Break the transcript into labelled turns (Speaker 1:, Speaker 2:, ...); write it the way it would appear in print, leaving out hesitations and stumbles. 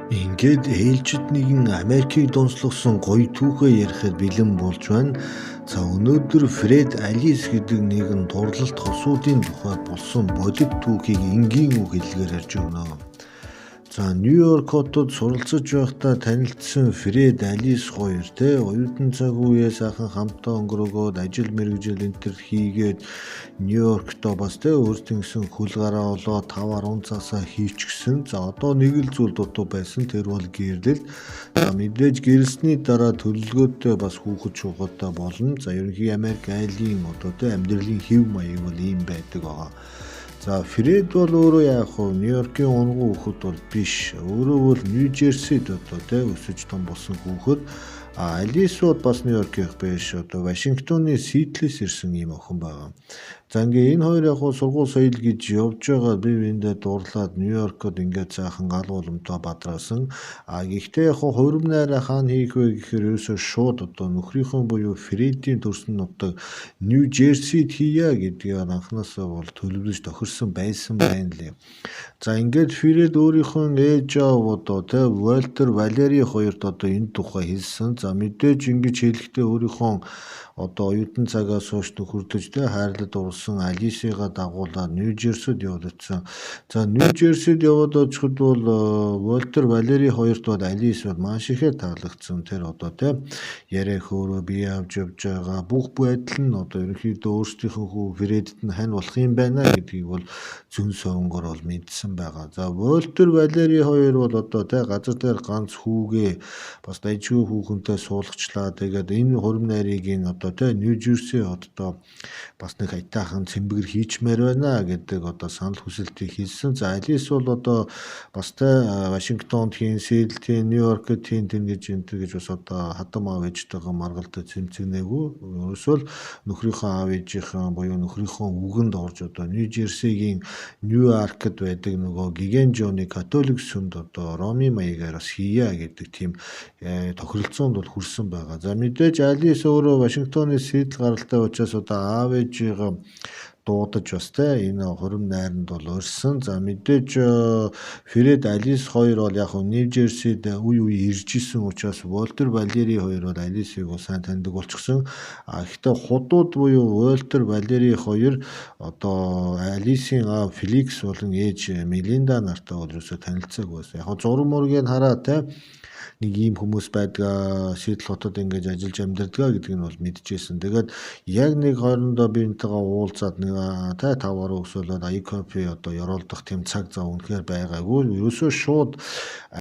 Speaker 1: Ингээд ээлжид нэгэн Америкийг донслогсон гоё түүхээ ярихад бэлэн болж байна. За өнөөдөр Фред Алис гэдэг нэгэн дурлалт хосуудын тухай болсон бодит түүхийг энгийн үг хэллэгээр ярьж өгнө. За Нью-Йорк хотод суралцж байхдаа танилцсан Фред Алис хоёр оюутан цаг үеэ сайхан хамтаа өнгөрөөгөөд ажил мэргэжил энтер хийгээд Нью-Йорктоо бас өөртөө гэсэн хөл гараа олоо 5-10 цагсаа хийчихсэн. За одоо нэг л зүйл дутуу байсан, тэр бол гэрлэл. За мэдээж гэрэлсний дараа төлөвлөгөөтэй бас хүүхэд шуугаатай болно. За ерөнхий Америк айлын амьдралын хэв маяг бол ийм байдаг байгаа. За Фред бол өөрөө яг хөө Нью-Йоркийн унган хүүхэд бол биш. Өөрөө бол Нью-Жерсид өсөж том болсон хүүхэд. Алисууд бас Нью-Йоркийнх биш. Вашингтоны Сиэтлээс ирсэн ийм охин байгаа. За ингээ энэ хоёр яг сургууль соёл гэж явж байгаа бие биендээ дурлаад Нью-Йоркод ингээд цаахан гал уламтай бадраасан. Гэхдээ яг хувирм найраа хаана хийх вэ гэхээр ерөөсөө шууд нөхрийнхөө буюу Фредийн төрсөн нутаг Нью-Жерсид хийя гэдгээр анханасаа бол төлөвлөж тохирсон байсан байна лээ. За ингээд Фред өөрийнхөө ээж аав Вольтер Валери хоёрт энэ тухай хэлсэн. За мэдээж ингэж хэлэхдээ өөрийнхөө оюутан цагаас хойш нөхөрдөж хайрлаад урсан Алисыгаа дагуулад Нью-Жерсид яваад очсон. За Нью-Жерсид яваад очиход бол Вольтер Валери хоёрт бол Алис бол маш ихээр таалагдсан. Тэр яриа хөөрөө бие авч явж байгаа бүх байдал нь ерөнхийдөө өөрсдийнхөө хүү Фредэд нь хань болох юм байна гэдгийг бол зүүн совингоор бол мэдсэн байгаа. За Вольтер Валери хоёр бол газар дээр ганц хүүгээ бас дайжгүй хүүхэнтэй суулгачлаа. Тэгээд энэ хурим найрыг Нью-Жерси хотдоо бас нэг хайтаахан цэмбэгэр хийчмээр байна гэдэг санал хүсэлтийг хэлсэн. За Алис бол бас Вашингтонд хийн, Сиэтлд хийн, Нью-Йоркд хийн гэж бас хадам аав ээжтэйгээ маргалдаж цэмцэгнээгүй. Ерөөсөө л нөхрийнхөө аав ээжийнхэн буюу нөхрийнхөө үгэнд орж Нью-Жерсигийн Нью-Аркд байдаг нөгөө Гиген Жоны католик сүмд Роми маягаар бас хийя гэдэг тийм тохиролцоонд бол хүрсэн байгаа. За мэдээж Алис өөрөө Вашингтоны Сиэтл гаралтай учраас аав ээжийгээ дуудаж бас энэ хурим найранд бол орсон. За мэдээж Фред Алис хоёр бол яг Нью-Жерсид үе ирж исэн учраас Вольтер Валери хоёр бол Алисыг сайн таньдаг болчихсон. Гэхдээ худууд буюу Вольтер Валери хоёр Алисын аав Феликс болон ээж Мелинда нартай бол ерөөсөө танилцаагүй байсан. Яг зураг мургийг хараад нэг ийм хүмүүс байдаг Сиэтл хотод ингэж ажиллаж амьдардаг гэдгийг нь бол мэдчихсэн. Тэгээд яг нэг хоорондоо биентэйгээ уулзаад нэг 5 гаруй өсөөлөд ай кофе ёроолдох тийм цаг зав үнэхээр байгаагүй. Ерөөсөө шууд